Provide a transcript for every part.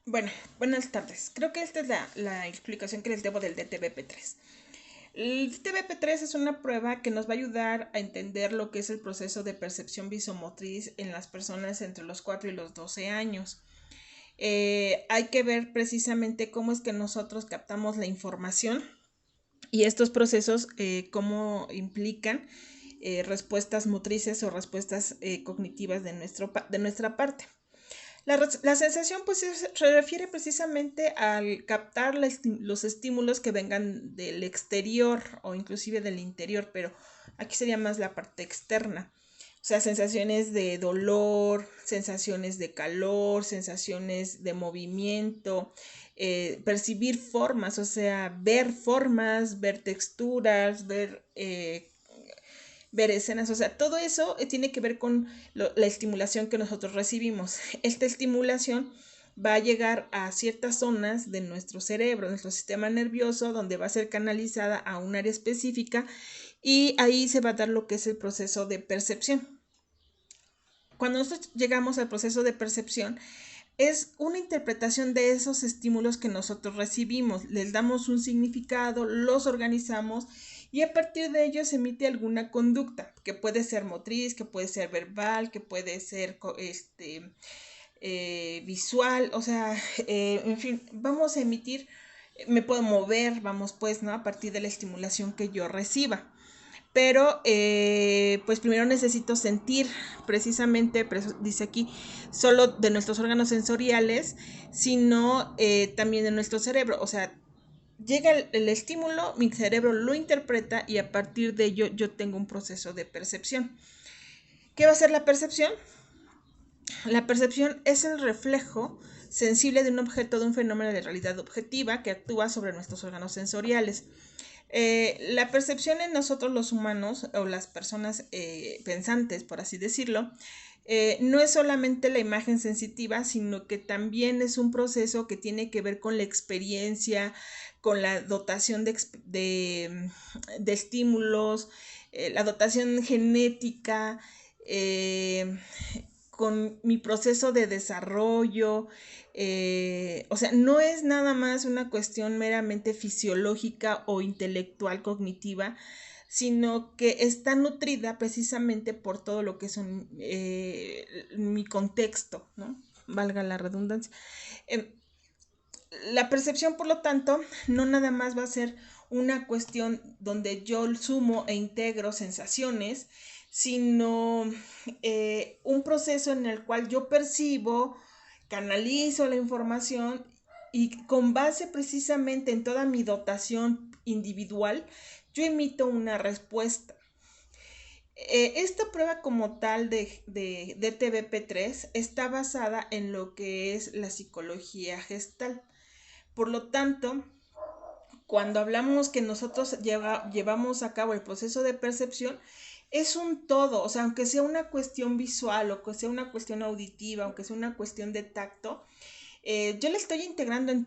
Bueno, buenas tardes. Creo que esta es la explicación que les debo del DTBP3. El DTBP3 es una prueba que nos va a ayudar a entender lo que es el proceso de percepción visomotriz en las personas entre los 4 y los 12 años. Hay que ver precisamente cómo es que nosotros captamos la información y estos procesos cómo implican respuestas motrices o respuestas cognitivas de nuestra parte. La sensación pues se refiere precisamente al captar los estímulos que vengan del exterior o inclusive del interior, pero aquí sería más la parte externa. O sea, sensaciones de dolor, sensaciones de calor, sensaciones de movimiento, percibir formas, o sea, ver formas, ver texturas, ver escenas, o sea, todo eso tiene que ver con la estimulación que nosotros recibimos. Esta estimulación va a llegar a ciertas zonas de nuestro cerebro, nuestro sistema nervioso, donde va a ser canalizada a un área específica y ahí se va a dar lo que es el proceso de percepción. Cuando nosotros llegamos al proceso de percepción, es una interpretación de esos estímulos que nosotros recibimos, les damos un significado, los organizamos y a partir de ello se emite alguna conducta, que puede ser motriz, que puede ser verbal, que puede ser visual, o sea, en fin, vamos a emitir, me puedo mover, vamos pues, ¿no? A partir de la estimulación que yo reciba. Pero pues primero necesito sentir precisamente, dice aquí, solo de nuestros órganos sensoriales, sino también de nuestro cerebro. O sea, llega el estímulo, mi cerebro lo interpreta y a partir de ello yo tengo un proceso de percepción. ¿Qué va a ser la percepción? La percepción es el reflejo sensible de un objeto, de un fenómeno de realidad objetiva que actúa sobre nuestros órganos sensoriales. La percepción en nosotros los humanos o las personas pensantes, por así decirlo, no es solamente la imagen sensitiva, sino que también es un proceso que tiene que ver con la experiencia, con la dotación de estímulos, la dotación genética, eh, con mi proceso de desarrollo. O sea, no es nada más una cuestión meramente fisiológica o intelectual cognitiva, sino que está nutrida precisamente por todo lo que son mi contexto, ¿no? Valga la redundancia. Eh, la percepción, por lo tanto, no nada más va a ser una cuestión donde yo sumo e integro sensaciones, sino un proceso en el cual yo percibo, canalizo la información y con base precisamente en toda mi dotación individual, yo emito una respuesta. Esta prueba como tal de DTBP3 está basada en lo que es la psicología gestal. Por lo tanto, cuando hablamos que nosotros llevamos a cabo el proceso de percepción, es un todo, o sea, aunque sea una cuestión visual, o que sea una cuestión auditiva, aunque sea una cuestión de tacto, yo la estoy integrando en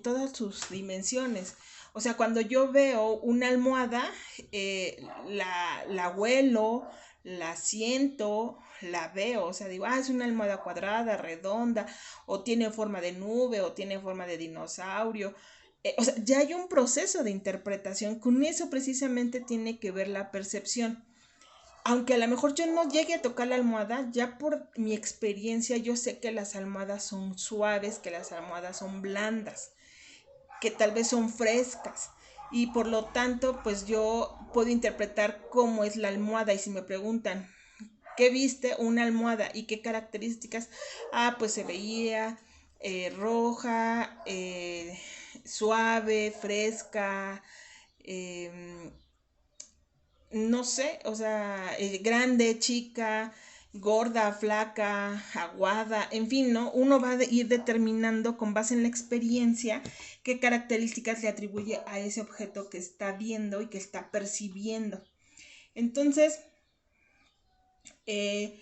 todas sus dimensiones. O sea, cuando yo veo una almohada, la huelo, la siento, la veo, o sea, digo, es una almohada cuadrada, redonda, o tiene forma de nube, o tiene forma de dinosaurio. O sea, ya hay un proceso de interpretación, con eso precisamente tiene que ver la percepción. Aunque a lo mejor yo no llegue a tocar la almohada, ya por mi experiencia yo sé que las almohadas son suaves, que las almohadas son blandas, que tal vez son frescas. Y por lo tanto, pues yo puedo interpretar cómo es la almohada. Y si me preguntan, ¿qué viste una almohada y qué características? Pues se veía roja, suave, fresca, eh, no sé, o sea, grande, chica, gorda, flaca, aguada, en fin, ¿no? Uno va a ir determinando con base en la experiencia qué características le atribuye a ese objeto que está viendo y que está percibiendo. Entonces, eh,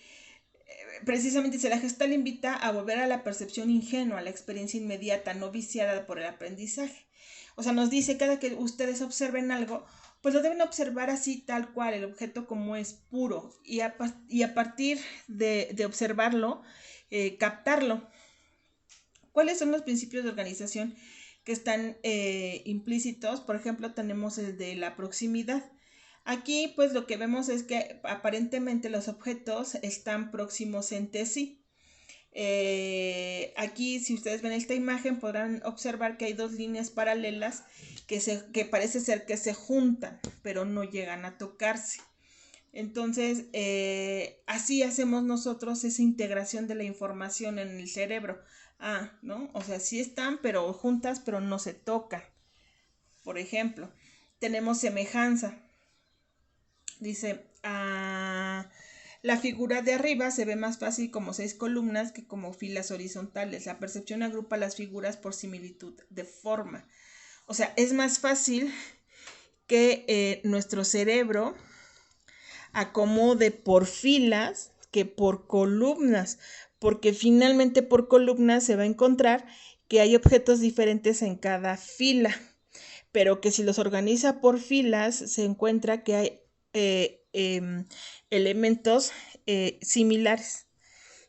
precisamente se la gestal invita a volver a la percepción ingenua, a la experiencia inmediata, no viciada por el aprendizaje. O sea, nos dice cada que ustedes observen algo, pues lo deben observar así tal cual, el objeto como es puro, y a partir de observarlo, captarlo. ¿Cuáles son los principios de organización que están implícitos? Por ejemplo, tenemos el de la proximidad. Aquí pues lo que vemos es que aparentemente los objetos están próximos entre sí. Aquí, si ustedes ven esta imagen, podrán observar que hay dos líneas paralelas que parece ser que se juntan, pero no llegan a tocarse. Entonces, así hacemos nosotros esa integración de la información en el cerebro. ¿No? O sea, sí están, pero juntas, pero no se tocan. Por ejemplo, tenemos semejanza. Dice, la figura de arriba se ve más fácil como 6 columnas que como filas horizontales. La percepción agrupa las figuras por similitud de forma. O sea, es más fácil que nuestro cerebro acomode por filas que por columnas, porque finalmente por columnas se va a encontrar que hay objetos diferentes en cada fila, pero que si los organiza por filas se encuentra que hay elementos similares.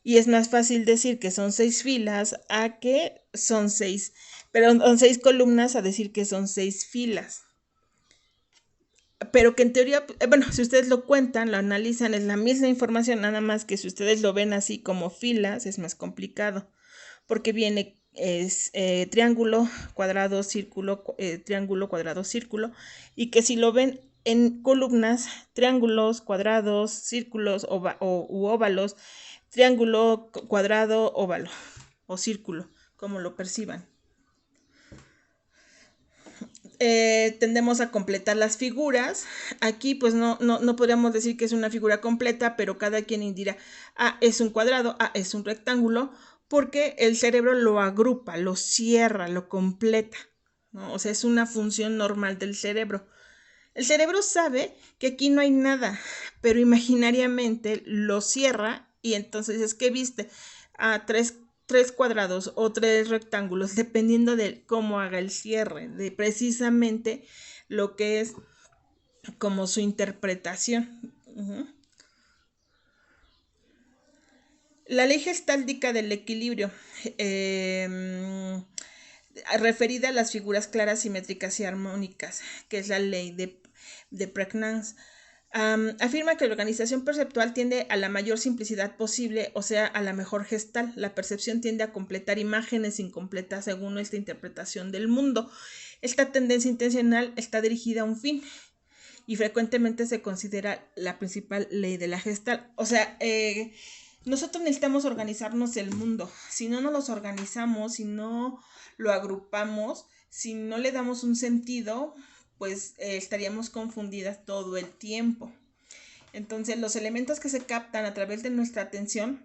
Y es más fácil decir que son 6 filas a que son 6, pero son 6 columnas a decir que son 6 filas. Pero que en teoría, bueno, si ustedes lo cuentan, lo analizan, es la misma información, nada más que si ustedes lo ven así como filas, es más complicado, porque viene triángulo, cuadrado, círculo, triángulo, cuadrado, círculo, y que si lo ven en columnas, triángulos, cuadrados, círculos u óvalos, triángulo, cuadrado, óvalo o círculo, como lo perciban. Tendemos a completar las figuras. Aquí pues no podríamos decir que es una figura completa, pero cada quien dirá, es un cuadrado, es un rectángulo, porque el cerebro lo agrupa, lo cierra, lo completa, ¿no? O sea, es una función normal del cerebro. El cerebro sabe que aquí no hay nada, pero imaginariamente lo cierra y entonces es que viste a tres cuadrados o 3 rectángulos, dependiendo de cómo haga el cierre, de precisamente lo que es como su interpretación. La ley gestáltica del equilibrio, referida a las figuras claras, simétricas y armónicas, que es la ley de Prägnanz. Afirma que la organización perceptual tiende a la mayor simplicidad posible, o sea, a la mejor gestal. La percepción tiende a completar imágenes incompletas según nuestra interpretación del mundo. Esta tendencia intencional está dirigida a un fin y frecuentemente se considera la principal ley de la gestal. O sea, nosotros necesitamos organizarnos el mundo. Si no nos los organizamos, si no lo agrupamos, si no le damos un sentido, pues estaríamos confundidas todo el tiempo. Entonces, los elementos que se captan a través de nuestra atención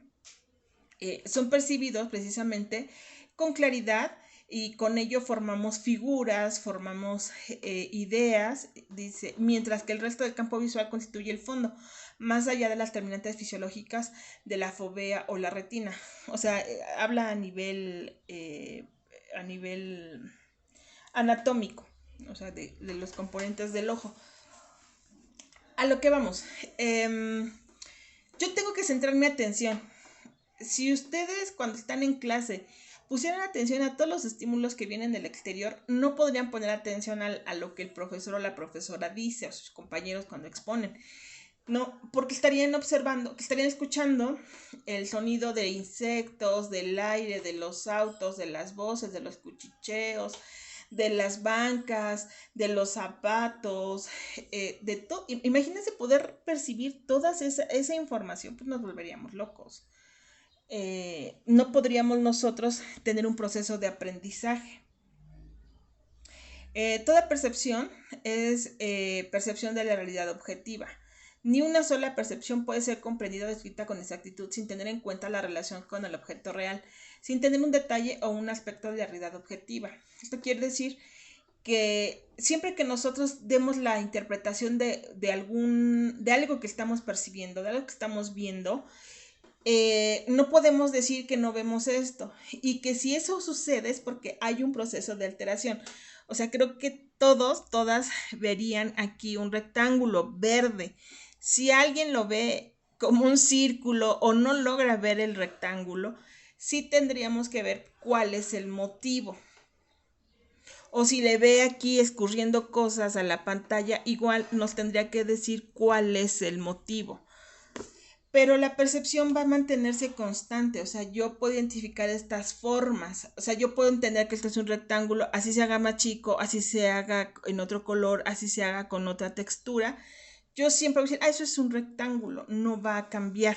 son percibidos precisamente con claridad y con ello formamos figuras, formamos ideas, dice, mientras que el resto del campo visual constituye el fondo, más allá de las terminantes fisiológicas de la fovea o la retina. O sea, habla a nivel anatómico, o sea, de los componentes del ojo. A lo que vamos, yo tengo que centrar mi atención. Si ustedes cuando están en clase pusieran atención a todos los estímulos que vienen del exterior, no podrían poner atención a lo que el profesor o la profesora dice, a sus compañeros cuando exponen. No, porque estarían observando, estarían escuchando el sonido de insectos, del aire, de los autos, de las voces, de los cuchicheos, de las bancas, de los zapatos, de todo. Imagínense poder percibir toda esa información, pues nos volveríamos locos. No podríamos nosotros tener un proceso de aprendizaje. Toda percepción es percepción de la realidad objetiva. Ni una sola percepción puede ser comprendida o descrita con exactitud sin tener en cuenta la relación con el objeto real, sin tener un detalle o un aspecto de la realidad objetiva. Esto quiere decir que siempre que nosotros demos la interpretación de algo que estamos percibiendo, de algo que estamos viendo, no podemos decir que no vemos esto y que si eso sucede es porque hay un proceso de alteración. O sea, creo que todas verían aquí un rectángulo verde. Si alguien lo ve como un círculo o no logra ver el rectángulo, sí tendríamos que ver cuál es el motivo. O si le ve aquí escurriendo cosas a la pantalla, igual nos tendría que decir cuál es el motivo. Pero la percepción va a mantenerse constante, o sea, yo puedo identificar estas formas, o sea, yo puedo entender que esto es un rectángulo, así se haga más chico, así se haga en otro color, así se haga con otra textura. Yo siempre voy a decir, eso es un rectángulo, no va a cambiar.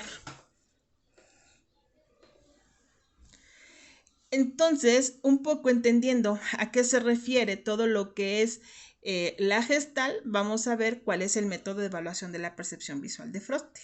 Entonces, un poco entendiendo a qué se refiere todo lo que es la Gestalt, vamos a ver cuál es el método de evaluación de la percepción visual de Frosting.